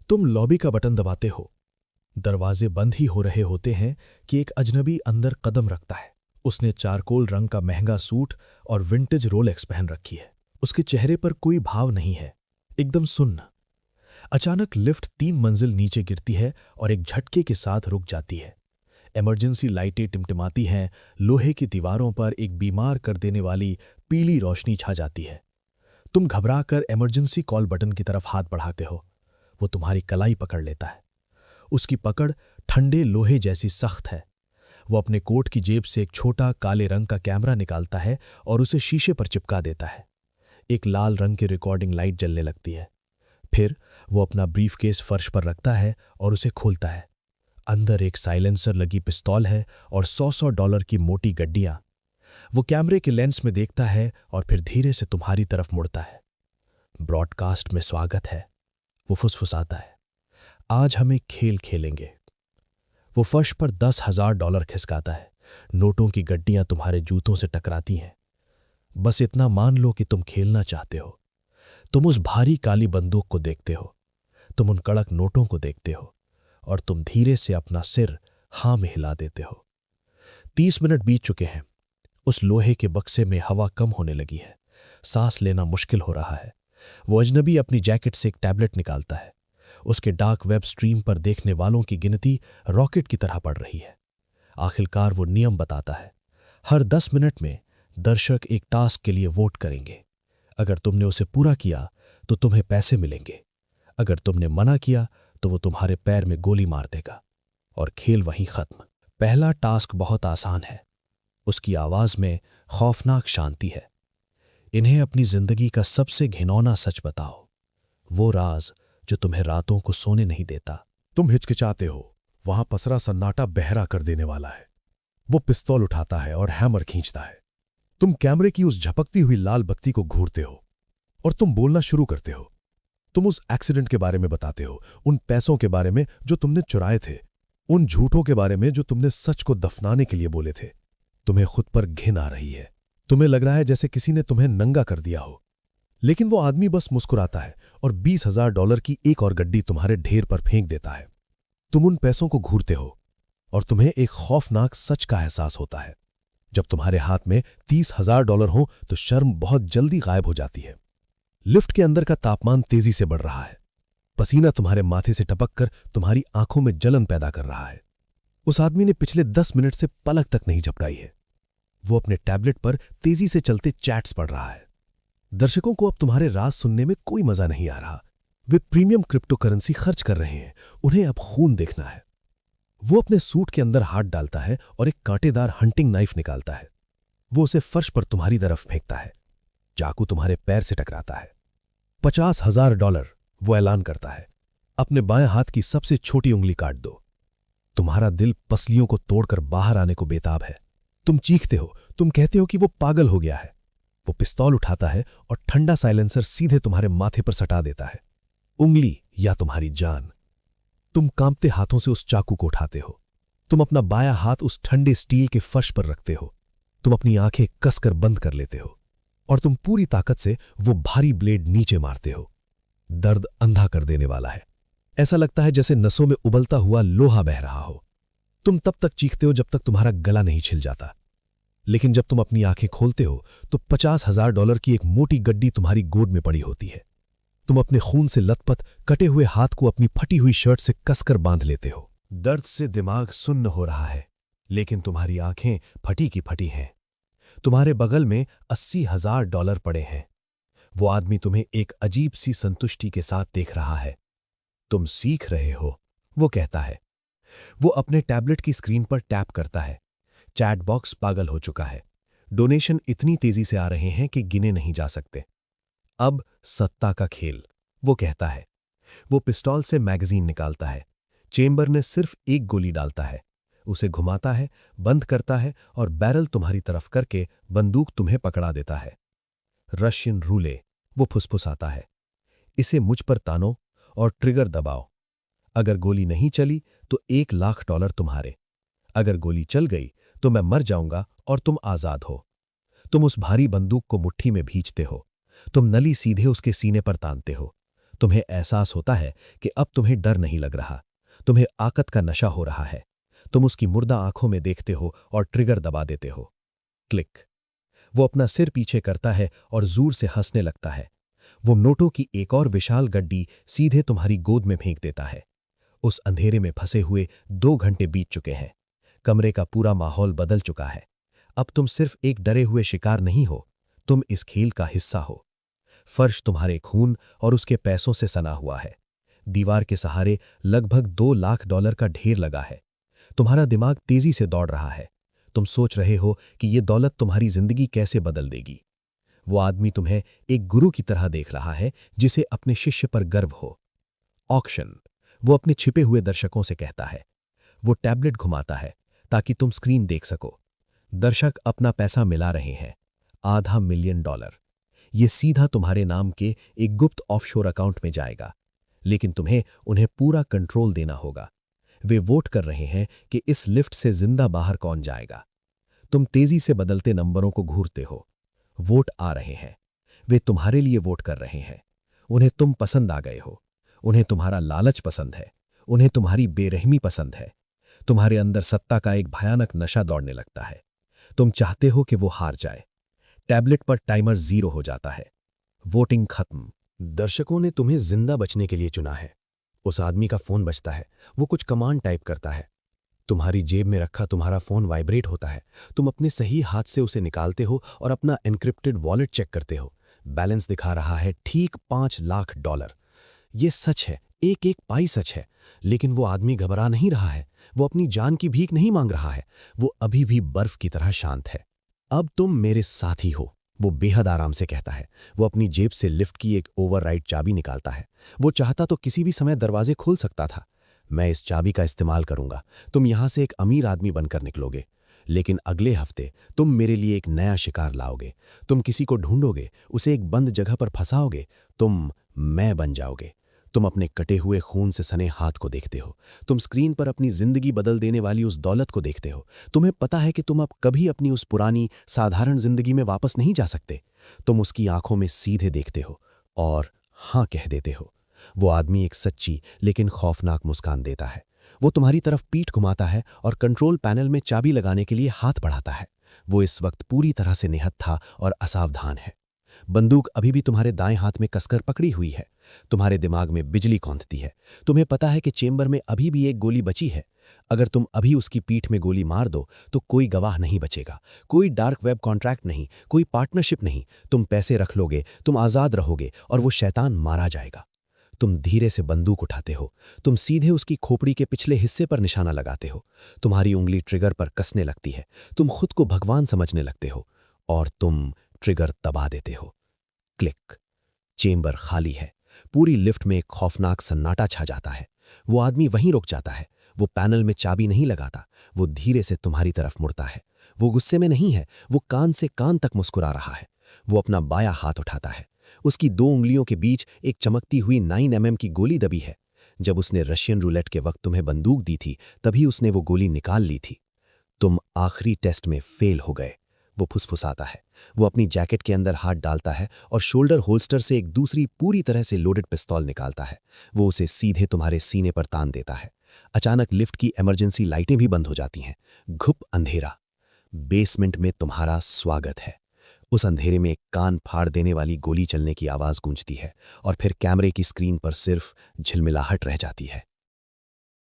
तुम लॉबी का बटन दबाते हो। दरवाजे बंद ही हो रहे होते हैं कि एक अजनबी अंदर कदम रखता है। उसने चारकोल रंग का महंगा सूट और विंटेज रोलेक्स पहन रखी है। उसके चेहरे पर कोई भाव नहीं है, एकदम सुन्न। अचानक लिफ्ट 3 मंजिल नीचे गिरती है और एक झटके के साथ रुक जाती है। इमरजेंसी लाइटें टिमटिमाती हैं, लोहे की दीवारों पर एक बीमार कर देने वाली पीली रोशनी छा जाती है। तुम घबराकर इमरजेंसी कॉल बटन की तरफ हाथ बढ़ाते हो। वो तुम्हारी कलाई पकड़ लेता है। उसकी पकड़ ठंडे लोहे जैसी सख्त है। वो अपने कोट की जेब से एक छोटा काले रंग का कैमरा निकालता है और उसे शीशे पर चिपका देता है। एक लाल रंग की रिकॉर्डिंग लाइट जलने लगती है। फिर वो अपना ब्रीफकेस फर्श पर रखता है और उसे खोलता है। अंदर एक साइलेंसर लगी पिस्तौल है और $100 की मोटी गड्डियां। वो कैमरे के लेंस में देखता है और फिर धीरे से तुम्हारी तरफ मुड़ता है। ब्रॉडकास्ट में स्वागत है, वो फुसफुसाता है। आज हम एक खेल खेलेंगे। वो फर्श पर $10,000 खिसकाता है। नोटों की गड्डियां तुम्हारे जूतों से टकराती हैं। बस इतना मान लो कि तुम खेलना चाहते हो। तुम उस भारी काली बंदूक को देखते हो, तुम उन कड़क नोटों को देखते हो और तुम धीरे से अपना सिर हाँ में हिला देते हो। 30 मिनट बीत चुके हैं। उस लोहे के बक्से में हवा कम होने लगी है। सांस लेना मुश्किल हो रहा है। वो अजनबी अपनी जैकेट से एक टैबलेट निकालता है। उसके डार्क वेब स्ट्रीम पर देखने वालों की गिनती रॉकेट की तरह बढ़ रही है। आखिरकार वो नियम बताता है। हर 10 मिनट में दर्शक एक टास्क के लिए वोट करेंगे। अगर तुमने उसे पूरा किया तो तुम्हें पैसे मिलेंगे। अगर तुमने मना किया तो वो तुम्हारे पैर में गोली मार देगा और खेल वहीं खत्म। पहला टास्क बहुत आसान है। उसकी आवाज में खौफनाक शांति है। इन्हें अपनी जिंदगी का सबसे घिनौना सच बताओ, वो राज जो तुम्हें रातों को सोने नहीं देता। तुम हिचकिचाते हो। वहां पसरा सन्नाटा बहरा कर देने वाला है। वो पिस्तौल उठाता है और हैमर खींचता है। तुम कैमरे की उस झपकती हुई लाल बत्ती को घूरते हो और तुम बोलना शुरू करते हो। तुम उस एक्सीडेंट के बारे में बताते हो, उन पैसों के बारे में जो तुमने चुराए थे, उन झूठों के बारे में जो तुमने सच को दफनाने के लिए बोले थे। तुम्हें खुद पर घिन आ रही है। तुम्हें लग रहा है जैसे किसी ने तुम्हें नंगा कर दिया हो। लेकिन वो आदमी बस मुस्कुराता है और $20,000 की एक और गड्डी तुम्हारे ढेर पर फेंक देता है। तुम उन पैसों को घूरते हो और तुम्हें एक खौफनाक सच का एहसास होता है। जब तुम्हारे हाथ में $30,000 हो तो शर्म बहुत जल्दी गायब हो जाती है। लिफ्ट के अंदर का तापमान तेजी से बढ़ रहा है। पसीना तुम्हारे माथे से टपककर तुम्हारी आंखों में जलन पैदा कर रहा है। उस आदमी ने पिछले 10 मिनट से पलक तक नहीं झपकाई है। वो अपने टैबलेट पर तेजी से चलते चैट्स पढ़ रहा है। दर्शकों को अब तुम्हारे राज सुनने में कोई मजा नहीं आ रहा। वे प्रीमियम क्रिप्टो करेंसी खर्च कर रहे हैं। उन्हें अब खून देखना है। वो अपने सूट के अंदर हाथ डालता है और एक कांटेदार हंटिंग नाइफ निकालता है। वो उसे फर्श पर तुम्हारी तरफ फेंकता है। चाकू तुम्हारे पैर से टकराता है। $50,000 वो ऐलान करता है। अपने बाएं हाथ की सबसे छोटी उंगली काट दो। तुम्हारा दिल पसलियों को तोड़कर बाहर आने को बेताब है। तुम चीखते हो। तुम कहते हो कि वो पागल हो गया है। वो पिस्तौल उठाता है और ठंडा साइलेंसर सीधे तुम्हारे माथे पर सटा देता है। उंगली या तुम्हारी जान। तुम कांपते हाथों से उस चाकू को उठाते हो। तुम अपना बायां हाथ उस ठंडे स्टील के फर्श पर रखते हो। तुम अपनी आंखें कसकर बंद कर लेते हो और तुम पूरी ताकत से वो भारी ब्लेड नीचे मारते हो। दर्द अंधा कर देने वाला है। ऐसा लगता है जैसे नसों में उबलता हुआ लोहा बह रहा हो। तुम तब तक चीखते हो जब तक तुम्हारा गला नहीं छिल जाता। लेकिन जब तुम अपनी आंखें खोलते हो तो $50,000 की एक मोटी गड्डी तुम्हारी गोद में पड़ी होती है। तुम अपने खून से लथपथ कटे हुए हाथ को अपनी फटी हुई शर्ट से कसकर बांध लेते हो। दर्द से दिमाग सुन्न हो रहा है, लेकिन तुम्हारी आंखें फटी की फटी हैं। तुम्हारे बगल में $80,000 पड़े हैं। वो आदमी तुम्हें एक अजीब सी संतुष्टि के साथ देख रहा है। तुम सीख रहे हो, वो कहता है। वो अपने टैबलेट की स्क्रीन पर टैप करता है। चैट बॉक्स पागल हो चुका है। डोनेशन इतनी तेजी से आ रहे हैं कि गिने नहीं जा सकते। अब सत्ता का खेल, वो कहता है। वो पिस्तौल से मैगजीन निकालता है। चेंबर ने सिर्फ एक गोली डालता है। उसे घुमाता है, बंद करता है और बैरल तुम्हारी तरफ करके बंदूक तुम्हें पकड़ा देता है। रशियन रूले, वो फुसफुसाता है। इसे मुझ पर तानो और ट्रिगर दबाओ। अगर गोली नहीं चली तो $1,00,000 तुम्हारे। अगर गोली चल गई तो मैं मर जाऊंगा और तुम आजाद हो। तुम उस भारी बंदूक को मुट्ठी में भींचते हो। तुम नली सीधे उसके सीने पर तानते हो। तुम्हें एहसास होता है कि अब तुम्हें डर नहीं लग रहा, तुम्हें आकत का नशा हो रहा है। तुम उसकी मुर्दा आंखों में देखते हो और ट्रिगर दबा देते हो। क्लिक। वो अपना सिर पीछे करता है और जोर से हंसने लगता है। वो नोटों की एक और विशाल गड्डी सीधे तुम्हारी गोद में फेंक देता है। उस अंधेरे में फंसे हुए 2 घंटे बीत चुके हैं। कमरे का पूरा माहौल बदल चुका है। अब तुम सिर्फ एक डरे हुए शिकार नहीं हो, तुम इस खेल का हिस्सा हो। फर्श तुम्हारे खून और उसके पैसों से सना हुआ है। दीवार के सहारे लगभग $2 लाख का ढेर लगा है। तुम्हारा दिमाग तेजी से दौड़ रहा है। तुम सोच रहे हो कि ये दौलत तुम्हारी जिंदगी कैसे बदल देगी। वो आदमी तुम्हें एक गुरु की तरह देख रहा है, जिसे अपने शिष्य पर गर्व हो। ऑक्शन। वो अपने छिपे हुए दर्शकों से कहता है। वो टैबलेट घुमाता है ताकि तुम स्क्रीन देख सको। दर्शक अपना पैसा मिला रहे हैं, $500,000। ये सीधा तुम्हारे नाम के एक गुप्त ऑफशोर अकाउंट में जाएगा, लेकिन तुम्हें उन्हें पूरा कंट्रोल देना होगा। वे वोट कर रहे हैं कि इस लिफ्ट से जिंदा बाहर कौन जाएगा। तुम तेजी से बदलते नंबरों को घूरते हो। वोट आ रहे हैं। वे तुम्हारे लिए वोट कर रहे हैं। उन्हें तुम पसंद आ गए हो। उन्हें तुम्हारा लालच पसंद है। उन्हें तुम्हारी बेरहमी पसंद है। तुम्हारे अंदर सत्ता का एक भयानक नशा दौड़ने लगता है। तुम चाहते हो कि वो हार जाए। टैबलेट पर टाइमर 0 हो जाता है। वोटिंग खत्म। दर्शकों ने तुम्हें जिंदा बचने के लिए चुना है। उस आदमी का फोन बजता है। वो कुछ कमांड टाइप करता है। तुम्हारी जेब में रखा तुम्हारा फोन वाइब्रेट होता है। तुम अपने सही हाथ से उसे निकालते हो और अपना एन्क्रिप्टेड वॉलेट चेक करते हो। बैलेंस दिखा रहा है ठीक $5 लाख। ये सच है, एक एक पाई सच है। लेकिन वो आदमी घबरा नहीं रहा है। वो अपनी जान की भीख नहीं मांग रहा है। वो अभी भी बर्फ की तरह शांत है। अब तुम मेरे साथी हो, वो बेहद आराम से कहता है। वो अपनी जेब से लिफ्ट की एक ओवरराइड चाबी निकालता है। वो चाहता तो किसी भी समय दरवाजे खोल सकता था। मैं इस चाबी का इस्तेमाल करूंगा। तुम यहां से एक अमीर आदमी बनकर निकलोगे। लेकिन अगले हफ्ते तुम मेरे लिए एक नया शिकार लाओगे। तुम किसी को ढूंढोगे, उसे एक बंद जगह पर फंसाओगे। तुम मैं बन जाओगे। तुम अपने कटे हुए खून से सने हाथ को देखते हो। तुम स्क्रीन पर अपनी जिंदगी बदल देने वाली उस दौलत को देखते हो। तुम्हें पता है कि तुम अब कभी अपनी उस पुरानी साधारण जिंदगी में वापस नहीं जा सकते। तुम उसकी आंखों में सीधे देखते हो और हाँ कह देते हो। वो आदमी एक सच्ची लेकिन खौफनाक मुस्कान देता है। वो तुम्हारी तरफ पीठ घुमाता है और कंट्रोल पैनल में चाबी लगाने के लिए हाथ बढ़ाता है। वो इस वक्त पूरी तरह से निहत्था और असावधान है। बंदूक अभी भी तुम्हारे दाएं हाथ में कसकर पकड़ी हुई है। तुम्हारे दिमाग में बिजली कौंधती है। तुम्हें पता है कि चेंबर में अभी भी एक गोली बची है। अगर तुम अभी उसकी पीठ में गोली मार दो तो कोई गवाह नहीं बचेगा, कोई डार्क वेब कॉन्ट्रैक्ट नहीं, कोई पार्टनरशिप नहीं। तुम पैसे रख लोगे, तुम आज़ाद रहोगे और वो शैतान मारा जाएगा। तुम धीरे से बंदूक उठाते हो। तुम सीधे उसकी खोपड़ी के पिछले हिस्से पर निशाना लगाते हो। तुम्हारी उंगली ट्रिगर पर कसने लगती है। तुम खुद को भगवान समझने लगते हो और तुम ट्रिगर दबा देते हो। क्लिक। चेंबर खाली है। पूरी लिफ्ट में एक खौफनाक सन्नाटा छा जाता है। वो आदमी वहीं रुक जाता है। वो पैनल में चाबी नहीं लगाता। वो धीरे से तुम्हारी तरफ मुड़ता है। वो गुस्से में नहीं है, वो कान से कान तक मुस्कुरा रहा है। वो अपना बायां हाथ उठाता है। उसकी 2 उंगलियों के बीच एक चमकती हुई 9mm की गोली दबी है। जब उसने रशियन रूलेट के वक्त तुम्हें बंदूक दी थी, तभी उसने वो गोली निकाल ली थी। तुम आखिरी टेस्ट में फेल हो गए। वो फुसफुसाता है। वो अपनी जैकेट के अंदर हाथ डालता है और शोल्डर होल्स्टर से एक दूसरी पूरी तरह से लोडेड पिस्तौल निकालता है। वो उसे सीधे तुम्हारे सीने पर तान देता है। अचानक लिफ्ट की इमरजेंसी लाइटें भी बंद हो जाती हैं। घुप अंधेरा। बेसमेंट में तुम्हारा स्वागत है। उस अंधेरे में एक कान फाड़ देने वाली गोली चलने की आवाज गूंजती है और फिर कैमरे की स्क्रीन पर सिर्फ झिलमिलाहट रह जाती है।